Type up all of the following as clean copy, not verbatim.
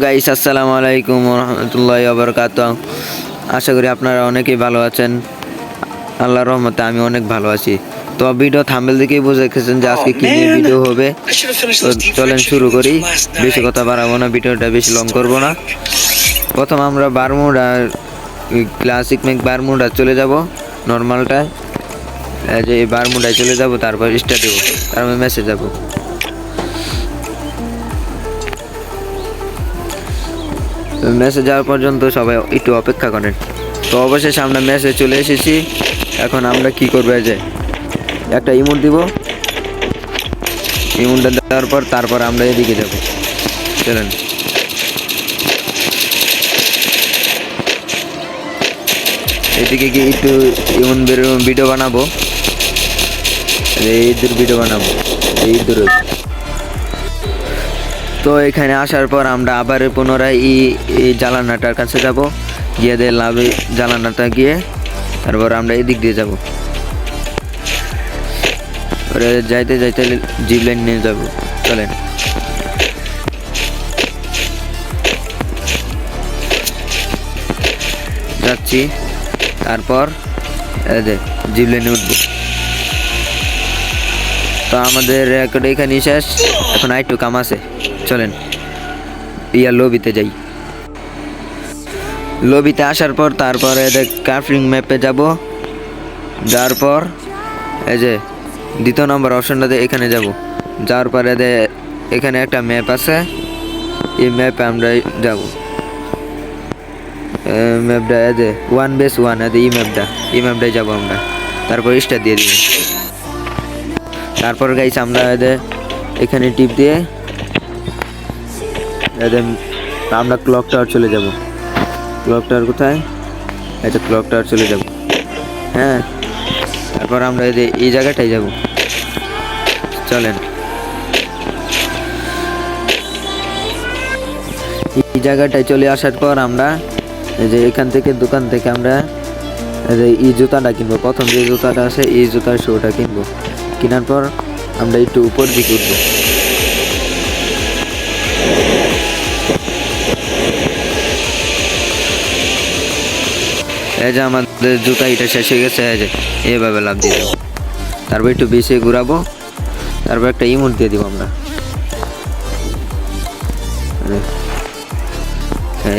Guys আসসালামু আলাইকুম রহমতুল্লাহি ওয়া আশা করি আপনারা অনেকেই ভালো আছেন। আল্লাহর রহমতে আমি অনেক ভালো আছি। তো ভিডিও থাম্বনেল দেখেই বুঝে গেছেন যে আজকে কি নিয়ে ভিডিও হবে। তো চলেন শুরু করি, বেশি কথা বাড়াবো না, ভিডিওটা বেশি লং করব না। প্রথম আমরা বারমুডা ক্লাসিক মেক বারমুডা চলে যাব, নর্মালটায় যে বারমুডায় চলে যাব, তারপর স্টার্ট দেবো, তারপর মেসেজ যাব। মেসেজ যাওয়ার পর্যন্ত সবাই একটু অপেক্ষা করেন। তো অবশেষে আমরা মেসেজ চলে এসেছি। এখন আমরা কি করবো, যে একটা ইমোট দিব, ইমোটটা দেওয়ার পর তারপর আমরা এদিকে যাব। চলেন, এদিকে গিয়ে একটু ইমন ভিডিও বানাবো, ঈদের ভিডিও বানাবো, ঈদের। তো এখানে আসার পর আমরা আবার পুনরায় এই জ্বালানাটার কাছে যাব, গিয়ে দিয়ে লাভে জ্বালানাটা গিয়ে তারপর আমরা এদিক দিয়ে যাব। যাইতে যাইতে জিপ লাইন নিয়ে যাব। চলেন, যাচ্ছি, তারপর জিপ লাইনে উঠব। তো আমাদের রেকর্ড এখানেই শেষ, এখন আরেকটু কাম আছে। চলেন লবিতে যাই। লবিতে আসার পর তারপরে ক্রাফটিং ম্যাপে যাব, যাওয়ার পর এই যে দ্বিতীয় নম্বর অপশনটাতে এখানে যাব। যাওয়ার পরে এখানে একটা ম্যাপ আছে, এই ম্যাপে আমরা যাব। ম্যাপটা যে 1vs1, এই ম্যাপটাই যাবো আমরা। তারপর স্টার্ট দিয়ে দিব। তারপর গাইস আমরা এখানে টিপ দিয়ে আমরা ক্লক টাওয়ার চলে যাব। ক্লক টাওয়ার কোথায়? আচ্ছা, ক্লক টাওয়ার চলে যাব। হ্যাঁ, তারপর আমরা এই জায়গাটাই যাব। চলেন, এই জায়গাটায় চলে আসার পর আমরা এখান থেকে দোকান থেকে আমরা এই জুতাটা কিনবো। প্রথম যে জুতাটা আছে এই জুতার শোটা কিনবো। কেনার পর আমরা একটু উপর দিকে উঠবো। এই যে আমাদের জুতা এটা শেষ হয়ে গেছে, এই যে এইভাবে লাভ দিয়ে দেবো। তারপর একটু বেশি ঘুরাবো, তারপর একটা ইমোট দিয়ে দিব আমরা।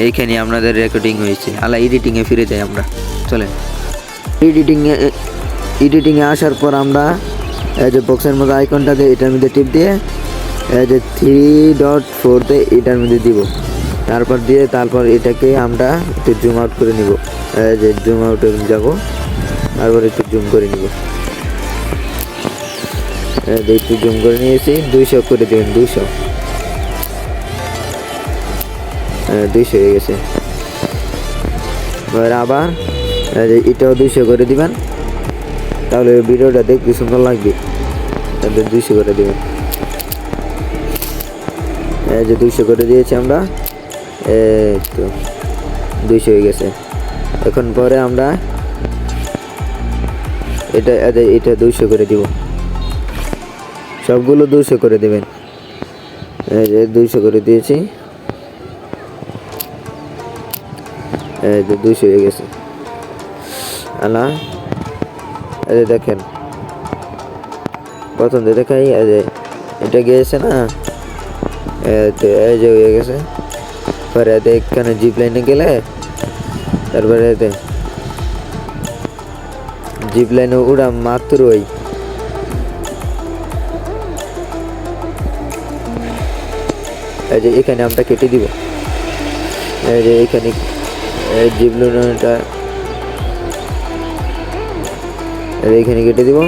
এইখানে আমাদের রেকর্ডিং হয়েছে। আলা এডিটিংয়ে ফিরে যাই আমরা। চলেন, এডিটিংয়ে আসার পর আমরা এই যে বক্সের মধ্যে আইকনটা দিয়ে এটার মধ্যে টিপ দিয়ে এই যে 3.4 এটার মধ্যে দিব। তারপর এটাকে আমরা একটু জুম আউট করে নিব। এই যে জুম আউটে যাব, তারপর একটু জুম করে নিব। একটু জুম করে নিয়েছি, 200 করে দেবেন। 200 হয়ে গেছে। আবার এটাও 200 করে দিবেন, তাহলে ভিডিওটা দেখতে সুন্দর লাগবে। তাহলে 200 করে দেবেন। এই যে 200 করে দিয়েছি আমরা, তো 200 হয়ে গেছে। এখন পরে আমরা এটা 200 করে দিব। সবগুলো 200 করে দেবেন। এই যে 200 করে দিয়েছি, এই যে 200 হয়ে গেছে। আলা এই দেখেন, প্রথম দেখাই এটা গিয়েছে না, এই যে হয়ে গেছে। পরে এখানে জিপ লাইনে গেলে তারপরে জিপ লাইনে উড়া মাত্রই এই যে এখানে আমরা কেটে দিব। এই যে এখানে জিপ লাইনটা এখানে কেটে দিব।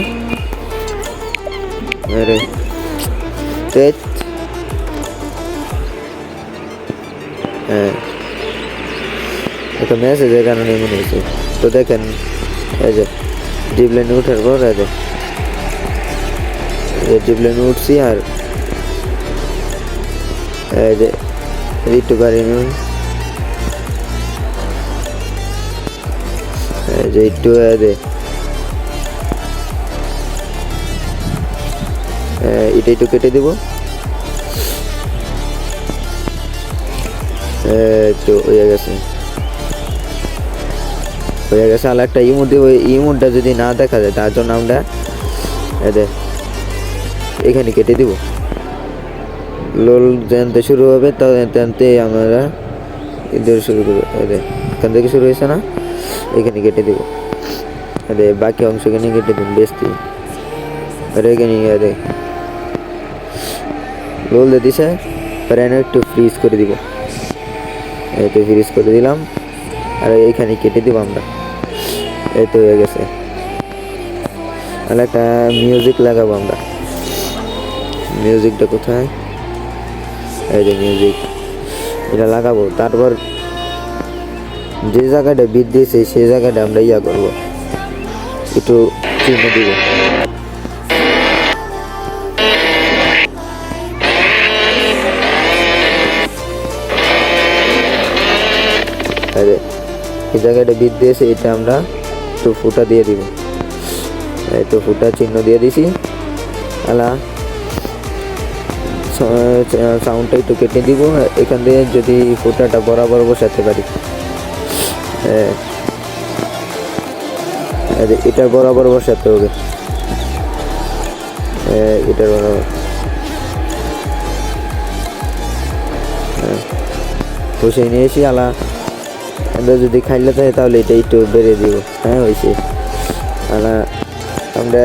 একটা মেসেজের কারণে মনে হয়েছে। তো দেখেন, এই যে জিপ লাইনে উঠার পর জিপ লাইনে উঠছি, আর এই যে একটু গাড়ি নিন, এই যে একটু এটা একটু কেটে দেব। তো হয়ে গেছে আর একটা ইমোট দিব। ইমোটটা যদি না দেখা যায় তার জন্য আমরা এখানে কেটে দিব। লোল জানতে শুরু হবে জানতে আমরা এদের শুরু করবো। এখান থেকে শুরু হয়েছে না, এখানে কেটে দিব। বাকি অংশ এখানে কেটে দিন বেশি। এখানে লোল দিয়ে দিছে, একটু ফ্রিজ করে দিব। এই তো ফ্রিজ করে দিলাম, আর এইখানে কেটে দিব আমরা। এই তো হয়ে গেছে। আর একটা মিউজিক লাগাবো আমরা। মিউজিকটা কোথায়? এই যে মিউজিক, এটা লাগাবো। তারপর যে জায়গাটা বিট দিয়েছে সেই জায়গাটা আমরা করবো, একটু চিহ্ন দিব। এই জায়গাটা বিট দিয়েছে, এটা আমরা একটু ফুটা দিয়ে দিব। এই তো ফুটা চিহ্ন দিয়ে দিছি। আলা সাউন্ডটা একটু কেটে দিব। এখান থেকে যদি ফুটাটা বরাবর বসাতে পারি, এটা বরাবর বসাতে হবে। এটার বরাবর বসে নিয়েছি। আলা আমরা যদি খাইলে থাকে তাহলে এটা একটু বেড়ে দিব। হ্যাঁ হয়েছে। আলা আমরা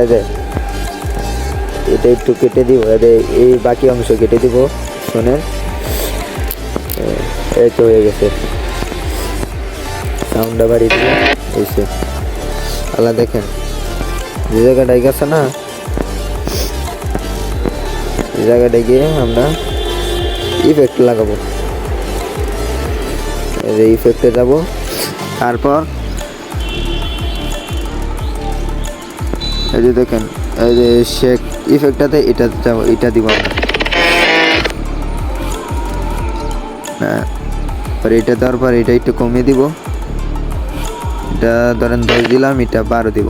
এটা একটু কেটে দিব। এই বাকি অংশ কেটে দিব। শোনেন, এই তো হয়ে গেছে। সাউন্ডটা বাড়িয়ে দিব। হয়েছে। আলা দেখেন যে জায়গাটায় গেছে না, এই জায়গাটায় গিয়ে আমরা ইফেক্ট লাগাবো। এই ইফেক্টে যাব। তারপর এই যে দেখেন, এই যে শেক ইফেক্টটাতে এটা যাব, এটা দিব আমরা। এটা দেওয়ার পর এটা একটু কমিয়ে দিব। এটা ধরেন 10 দিলাম, এটা 12 দিব।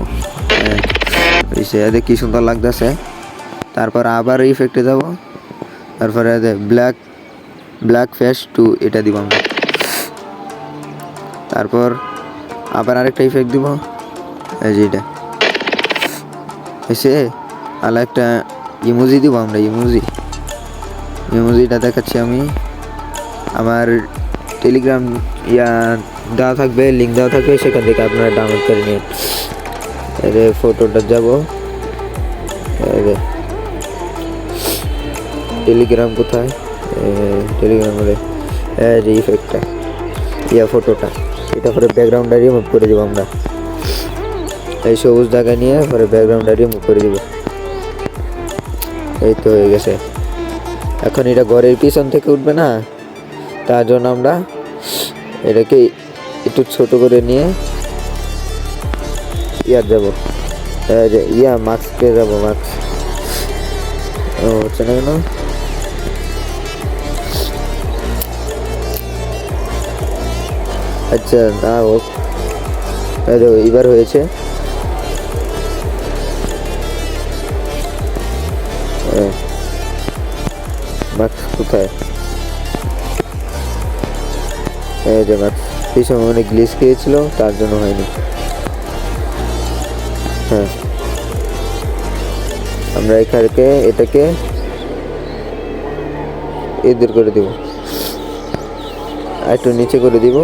কি সুন্দর লাগতেছে। তারপর আবার ইফেক্টে যাব। তারপরে ব্ল্যাক ফেস টু এটা দিব আমরা। তারপর আবার আরেকটা ইফেক্ট দিব। এই যে এটা এসে আলা একটা ইমোজি দিব আমরা। ইমোজিটা দেখাচ্ছি আমি। আমার টেলিগ্রাম দেওয়া থাকবে, লিঙ্ক দেওয়া থাকবে, সেখান থেকে আপনারা ডাউনলোড করে নিন। ফটোটা যাব। টেলিগ্রাম কোথায়? টেলিগ্রামের যে ইফেক্টটা, ফটোটা, এটা পরে ব্যাকগ্রাউন্ডটা রিমুভ করে দিব আমরা। এই সবুজ জায়গা নিয়ে পরে ব্যাকগ্রাউন্ডটা রিমুভ করে দিব। এই তো হয়ে গেছে। এখন এটা ঘরের পিছন থেকে উঠবে না, তার জন্য আমরা এটাকে একটু ছোট করে নিয়ে যাব। মাস্কে যাব। মাস্ক হচ্ছে না কেন? আচ্ছা না হোক, এবার হয়েছে। মাস্ক কোথায়? এই যে মাস্ক পিছনে অনেক গ্লিচ খেয়েছিল, তার জন্য হয়নি। হ্যাঁ, আমরা এটাকে এদের করে দিব, একটু নিচে করে দিব।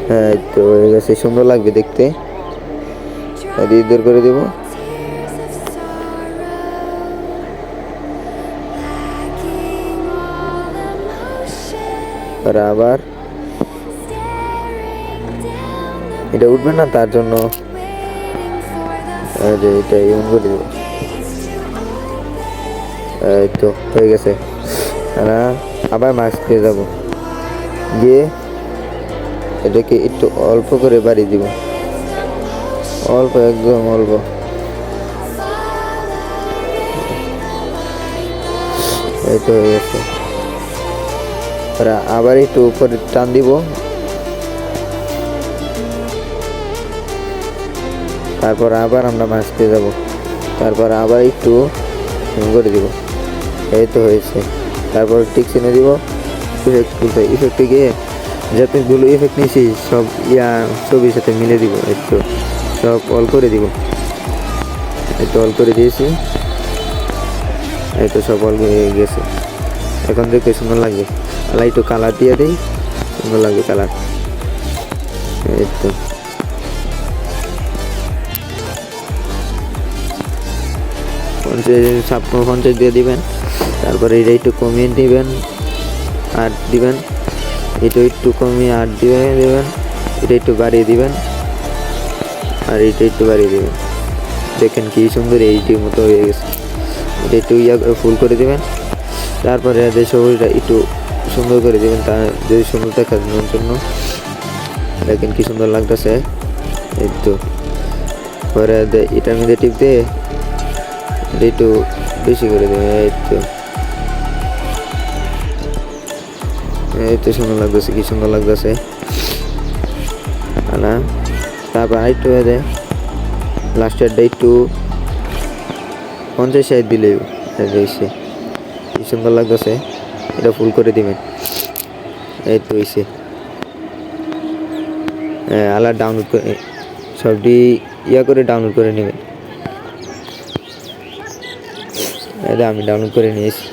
হ্যাঁ, তো হয়ে গেছে। সুন্দর লাগবে দেখতে। এদের করে দিব। আর আবার এটা উঠবে না, তার জন্য এটা ইউন করে দিব। এই তো হয়ে গেছে। আবার মাস্ক পেয়ে যাব, গিয়ে এটাকে একটু অল্প করে বাড়িয়ে দিব। অল্প, একদম অল্প। এই তো হয়ে গেছে। আবার একটু উপরে টান দিব। তারপর আবার আমরা মাছ পেয়ে যাব। তারপর আবার একটু করে দিব। এই তো হয়েছে। তারপর টিক চিনে দিব। ইফেক্ট খুলতে ইফেক্টে গিয়ে যতগুলো ইফেক্ট নিয়েছি সব ছবির সাথে মিলে দিব, একটু সব অল করে দিব, একটু অল করে দিয়েছি, এই তো সব অল হয়ে গেছে। এখন দেখতে সুন্দর লাগবে, আর একটু কালার দিয়ে দিই, সুন্দর লাগবে কালার। এই তো 50 দিয়ে দিবেন। তারপরে এটা একটু কমিয়ে দিবেন, 8 দিবেন, এটা একটু কমিয়ে 8 দিবেন, এটা একটু বাড়িয়ে দিবেন, আর এটা একটু বাড়িয়ে দিবেন। দেখেন কি সুন্দর এইটির মতো হয়ে গেছে। এটা একটু ফুল করে দিবেন। তারপরে ছবিটা একটু সুন্দর করে দিবেন, তা যদি সুন্দর দেখানোর জন্য। দেখেন কি সুন্দর লাগতেছে। এই তো পরে এটার মধ্যে টিপ দিয়ে এটা একটু বেশি করে দেবেন। এই তো সুন্দর লাগতেছে, কি সুন্দর লাগতেছে না। তারপর আরেকটু দেয় লাস্টেরটা একটু 50 দিলেই হয়েছে, কি সুন্দর লাগতেছে। এটা ফুল করে দিবেন। এই তো হয়েছে। আলাদা ডাউনলোড করে সবটি করে ডাউনলোড করে নেবেন। এটা আমি ডাউনলোড করে নিয়েছি।